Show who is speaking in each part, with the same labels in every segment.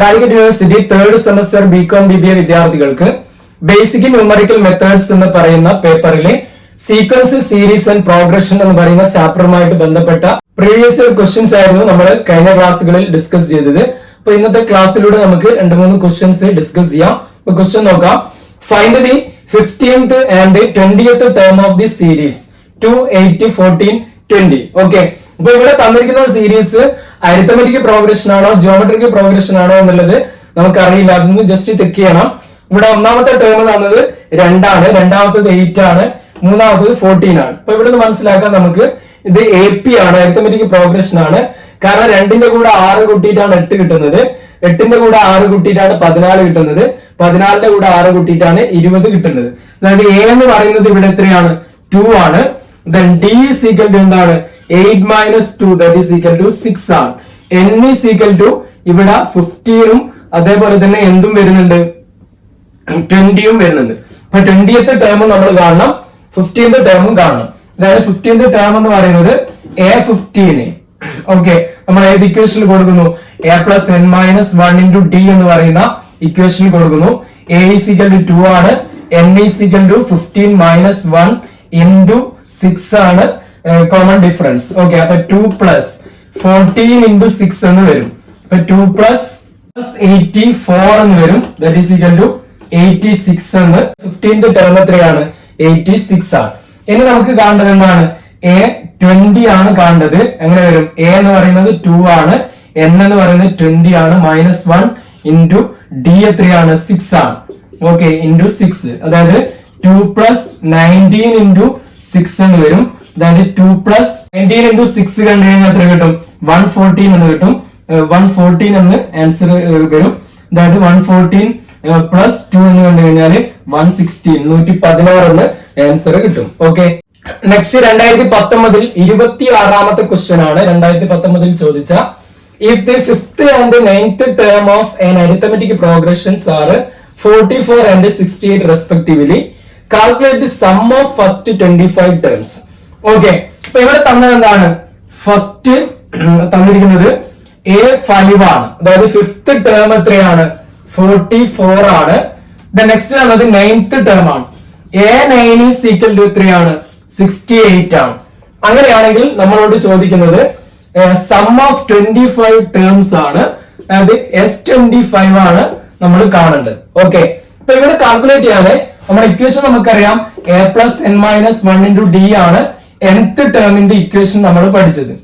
Speaker 1: Calicut university third semester BCom BBA വിദ്യാർത്ഥികൾക്ക് basic numerical methods എന്ന് പറയുന്ന പേപ്പറിലെ സീക്വൻസ്, സീരീസ് ആൻഡ് പ്രോഗ്രഷൻ എന്ന് പറയുന്ന ചാപ്റ്ററുമായിട്ട് ബന്ധപ്പെട്ട പ്രീവിയസ് ക്വസ്റ്റ്യൻസ് ആയിരുന്നു നമ്മൾ കഴിഞ്ഞ ക്ലാസ്സുകളിൽ ഡിസ്കസ് ചെയ്തത്. അപ്പൊ ഇന്നത്തെ ക്ലാസ്സിലൂടെ നമുക്ക് 2-3 ക്വസ്റ്റ്യൻസ് ഡിസ്കസ് ചെയ്യാം. അപ്പൊ ക്വസ്റ്റ്യൻ നോക്കാം. Find the 15th and 20th term of the series 2, 8, 14, 20. Okay, അപ്പൊ ഇവിടെ തന്നിരിക്കുന്ന സീരീസ് അരിത്തമെറ്റിക് പ്രോഗ്രഷൻ ആണോ ജിയോമെട്രിക് പ്രോഗ്രഷൻ ആണോ എന്നുള്ളത് നമുക്കറിയില്ല. അതൊന്ന് ജസ്റ്റ് ചെക്ക് ചെയ്യണം. ഇവിടെ ഒന്നാമത്തെ ടേം തന്നത് 2 ആണ്, രണ്ടാമത്തത് 8 ആണ്, മൂന്നാമത്തത് 14 ആണ്. അപ്പൊ ഇവിടെ നിന്ന് മനസ്സിലാക്കാൻ നമുക്ക് ഇത് AP ആണ്, അരിത്തമെറ്റിക് പ്രോഗ്രഷൻ ആണ്. കാരണം 2ന്റെ കൂടെ 6 കൂട്ടിയിട്ടാണ് 8 കിട്ടുന്നത്, 8ന്റെ കൂടെ 6 കൂട്ടിയിട്ടാണ് 14 കിട്ടുന്നത്, 14ന്റെ കൂടെ 6 കൂട്ടിയിട്ടാണ് 20 കിട്ടുന്നത്. അതായത് A എന്ന് പറയുന്നത് ഇവിടെ എത്രയാണ്? 2 ആണ്. Then D is equal to എന്താണ്? 8 minus 2, that is equal to 6 ആണ്. N is equal to ഇവിടെ 15ഉം അതേപോലെ തന്നെ എന്തും വരുന്നുണ്ട്, 20ഉം വരുന്നുണ്ട്. അപ്പൊ 20th ടേം നമ്മൾ കാണണം, 15th ടേമും കാണണം. അതായത് 15th ടേം എന്ന് പറയുന്നത് A15. ഓക്കെ, നമ്മൾ ഏത് ഇക്വേഷനിൽ കൊടുക്കുന്നു? A+n-1 into D എന്ന് പറയുന്ന ഇക്വേഷനിൽ കൊടുക്കുന്നു. A is equal to 2 ആണ്, N is equal to 15 minus 1 into 6 ആണ് കോമൺ ഡിഫറൻസ്. ഓക്കെ, അപ്പൊ 2 plus 14 into 6 എന്ന് വരും. അപ്പൊ 2 plus 84 എന്ന് വരും. ദാറ്റ് ഈസ് ഈക്വൽ ടു 86 എന്ന്. 15th ടേം എത്രയാണ്? 86 ആണ്. ഇനി നമുക്ക് കാണേണ്ടത് എന്താണ്? A20 ആണ് കാണേണ്ടത്. എങ്ങനെ വരും? A എന്ന് പറയുന്നത് 2 ആണ്, N എന്ന് പറയുന്നത് 20 ആണ്, -1 into D എത്രയാണ്? 6 ആണ്. ഓക്കെ, into 6, അതായത് 2 plus 19 into 6 എന്ന് വരും. അതായത് 2 plus 19 into 6 കണ്ടു കഴിഞ്ഞാൽ എത്ര കിട്ടും? 114 എന്ന് കിട്ടും. 114 എന്ന് ആൻസർ വരും. അതായത് 114 plus 2 എന്ന് കണ്ടു കഴിഞ്ഞാല് 116, 116 എന്ന് ആൻസർ കിട്ടും. ഓക്കെ, നെക്സ്റ്റ് 2019 26ാമത്തെ ക്വസ്റ്റ്യൻ ആണ്. 2019 ചോദിച്ച if the 5th and 9th term of an arithmetic progressions are 44 and 68 respectively, calculate the sum of first 25 terms. Okay, അപ്പൊ ഇവിടെ തന്നത് എന്താണ്? ഫസ്റ്റ് തന്നിരിക്കുന്നത് A5 ആണ്. അതായത് 5th ടേം എത്രയാണ്? 44 ആണ്. നെക്സ്റ്റ് തന്നത് 9th ടേം ആണ്. A9 is equal to എത്രയാണ്? 68 ആണ്. അങ്ങനെയാണെങ്കിൽ നമ്മളോട് ചോദിക്കുന്നത് സം ഓഫ് 25 ടേംസ് ആണ്. അതായത് S25 ആണ് നമ്മൾ കാണേണ്ടത്. ഓക്കെ, അപ്പൊ ഇവിടെ കാൽക്കുലേറ്റ് ചെയ്യാതെ നമ്മുടെ ഇക്വേഷൻ നമുക്കറിയാം. A+n-1 into D ആണ് nth ടേമിന്റെ ഇക്വേഷൻ നമ്മൾ പഠിച്ചത്.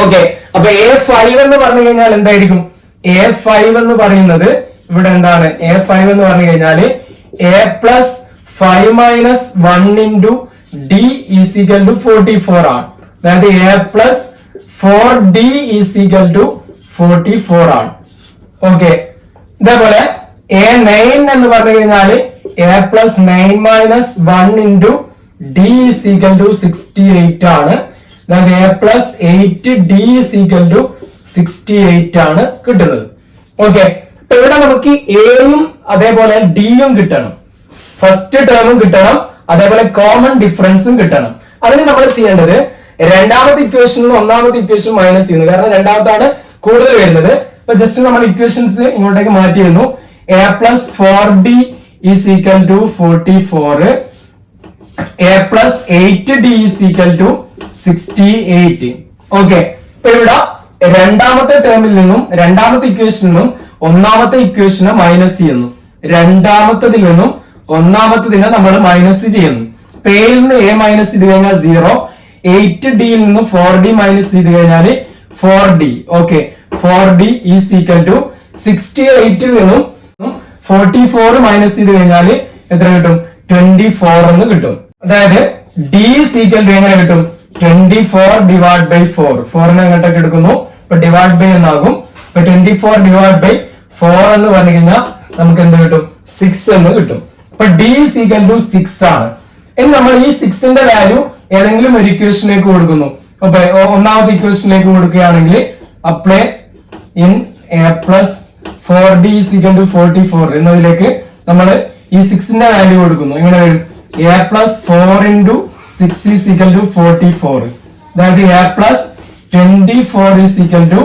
Speaker 1: ഓക്കെ, അപ്പൊ A5 എന്ന് പറഞ്ഞു കഴിഞ്ഞാൽ എന്തായിരിക്കും? A5 എന്ന് പറയുന്നത് ഇവിടെ എന്താണ്? A5 എന്ന് പറഞ്ഞു കഴിഞ്ഞാല് A+5-1 into D is equal to 44 ആണ്. അതായത് A+4D is equal to 44 ആണ്. ഓക്കെ, ഇതേപോലെ A9 എന്ന് പറഞ്ഞു കഴിഞ്ഞാല് A+9-1 into D is equal to 68 ആണ്. അതായത് A+8D is equal to 68 ആണ് കിട്ടുന്നത്. ഓക്കെ, അപ്പൊ ഇവിടെ നമുക്ക് Aയും അതേപോലെ Dയും കിട്ടണം, ഫസ്റ്റ് ടേമും കിട്ടണം, അതേപോലെ കോമൺ ഡിഫറൻസും കിട്ടണം. അതിന് നമ്മൾ ചെയ്യേണ്ടത് രണ്ടാമത്തെ ഇക്വേഷനിൽ ഒന്നാമത്തെ ഇക്വേഷൻ മൈനസ് ചെയ്യുന്നു. കാരണം രണ്ടാമത്താണ് കൂടുതൽ വരുന്നത്. അപ്പൊ ജസ്റ്റ് നമ്മൾ ഇക്വേഷൻസ് ഇങ്ങോട്ടേക്ക് മാറ്റിയിരുന്നു. A+4D is equal to 44, A+8D is equal to 68. Okay, ഇപ്പൊ ഇവിടെ രണ്ടാമത്തെ ടേമിൽ നിന്നും രണ്ടാമത്തെ ഇക്വേഷനിൽ നിന്നും ഒന്നാമത്തെ ഇക്വേഷനെ മൈനസ് ചെയ്യുന്നു, രണ്ടാമത്തതിൽ നിന്നും ഒന്നാമത്തതിനെ നമ്മൾ മൈനസ് ചെയ്യുന്നു. Aയിൽ നിന്ന് A മൈനസ് ചെയ്ത് കഴിഞ്ഞാൽ 0, 8Dയിൽ നിന്നും 4D മൈനസ് ചെയ്ത് കഴിഞ്ഞാൽ 4D. Okay, 4D is equal to 68ൽ നിന്നും 44 മൈനസ് ചെയ്ത് കഴിഞ്ഞാൽ എത്ര കിട്ടും? 24 എന്ന് കിട്ടും. അതായത് D ഈസ് ഈക്വൽ ടു എങ്ങനെ കിട്ടും? 24 ഡിവൈഡ് ബൈ 4. 4നെ അങ്ങോട്ടൊക്കെ എടുക്കുന്നു, ഇപ്പൊ ഡിവൈഡ് ബൈ എന്നാകും. ഇപ്പൊ 24 ഡിവൈഡ് ബൈ 4 എന്ന് പറഞ്ഞു കഴിഞ്ഞാൽ നമുക്ക് എന്ത് കിട്ടും? 6 എന്ന് കിട്ടും. അപ്പൊ D ഈസ് ഈക്വൽ ടു 6 ആണ്. ഇനി നമ്മൾ ഈ 6ന്റെ വാല്യൂ ഏതെങ്കിലും ഒരു ഇക്വേഷനിലേക്ക് കൊടുക്കുന്നു. അപ്പൊ ഒന്നാമത്തെ ഇക്വേഷനിലേക്ക് കൊടുക്കുകയാണെങ്കിൽ apply in A+4D is equal to 44 എന്നതിലേക്ക് നമ്മൾ ഈ 6ന്റെ വാല്യൂ കൊടുക്കുന്നു. ഇങ്ങനെ വരും A+4 into 6 is equal to 44. അതായത് A+24 is equal to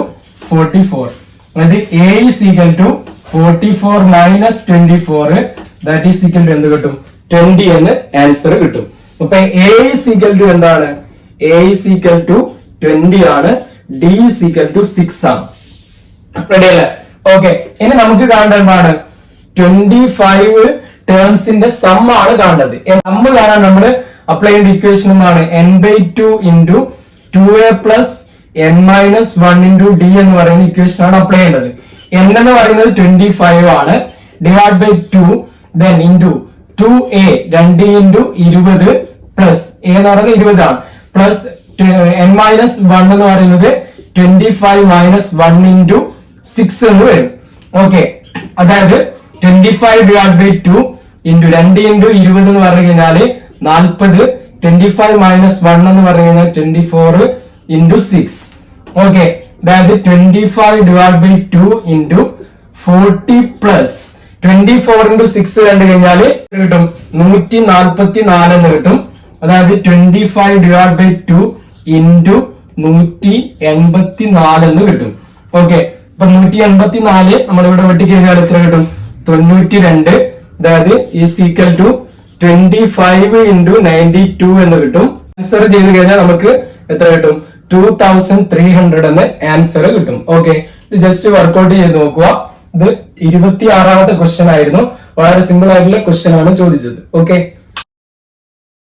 Speaker 1: 44. അതായത് A is equal to 44 minus 24 that is equal to എന്ത് കിട്ടും 20 എന്ന് ആൻസർ കിട്ടും. അപ്പൊ എ ഈസ് ഈക്വൽ ടു എന്താണ്? എ ഈസ് ഈക്വൽ ടു 20 ആണ്, ഡി ഈസ് ഈക്വൽ ടു 6 ആണ്. റെഡി അല്ലേ? ഓക്കെ, ഇനി നമുക്ക് കാണേണ്ട എന്താണ്? 25 ടേംസിന്റെ സം ആണ് കാണേണ്ടത്. സം കാണാൻ നമ്മൾ അപ്ലൈ ചെയ്യേണ്ട ഇക്വേഷൻ എന്താണ്? n/2 into 2a plus n minus 1 into D എന്ന് പറയുന്ന ഇക്വേഷൻ ആണ് അപ്ലൈ ചെയ്യേണ്ടത്. n എന്ന് പറയുന്നത് 25 ആണ്, divide by 2 then into 2a 2 into 20 plus a എന്ന് പറയുന്നത് 20 ആണ്, പ്ലസ് n മൈനസ് 1 എന്ന് പറയുന്നത് 25 മൈനസ് 1 ഇൻറ്റു 6 എന്ന് വരും. ഓക്കെ, അതായത് 25 ഡിവൈഡ് ബൈ 2 ഇൻറ്റു 2 ഇൻറ്റു 20 എന്ന് പറഞ്ഞു കഴിഞ്ഞാല് 40, 25 മൈനസ് 1 എന്ന് പറഞ്ഞു കഴിഞ്ഞാൽ 24 ഇൻറ്റു 6. ഓക്കെ, അതായത് 25 divide by 2 into 40 plus 24 into 6 കണ്ടു കഴിഞ്ഞാല് കിട്ടും 144 എന്ന് കിട്ടും. അതായത് 25 ഡിവൈഡ് ബൈ 2 ഇൻറ്റു 184 എന്ന് കിട്ടും. ഓക്കെ, അപ്പൊ 184 നമ്മളിവിടെ വെട്ടി കഴിഞ്ഞാൽ എത്ര കിട്ടും? 92. അതായത് ഈസ് ഈക്വൽ ടു 25 ഇൻറ്റു 92 എന്ന് കിട്ടും. ആൻസർ ചെയ്ത് കഴിഞ്ഞാൽ നമുക്ക് എത്ര കിട്ടും? 2300 എന്ന് ആൻസർ കിട്ടും. ഓക്കെ, ഇത് ജസ്റ്റ് വർക്ക്ഔട്ട് ചെയ്ത് നോക്കുക. ഇത് 26ാമത്തെ ക്വസ്റ്റ്യൻ ആയിരുന്നു. വളരെ സിമ്പിൾ ആയിട്ടുള്ള ക്വസ്റ്റ്യൻ ആണ് ചോദിച്ചത്. ഓക്കെ.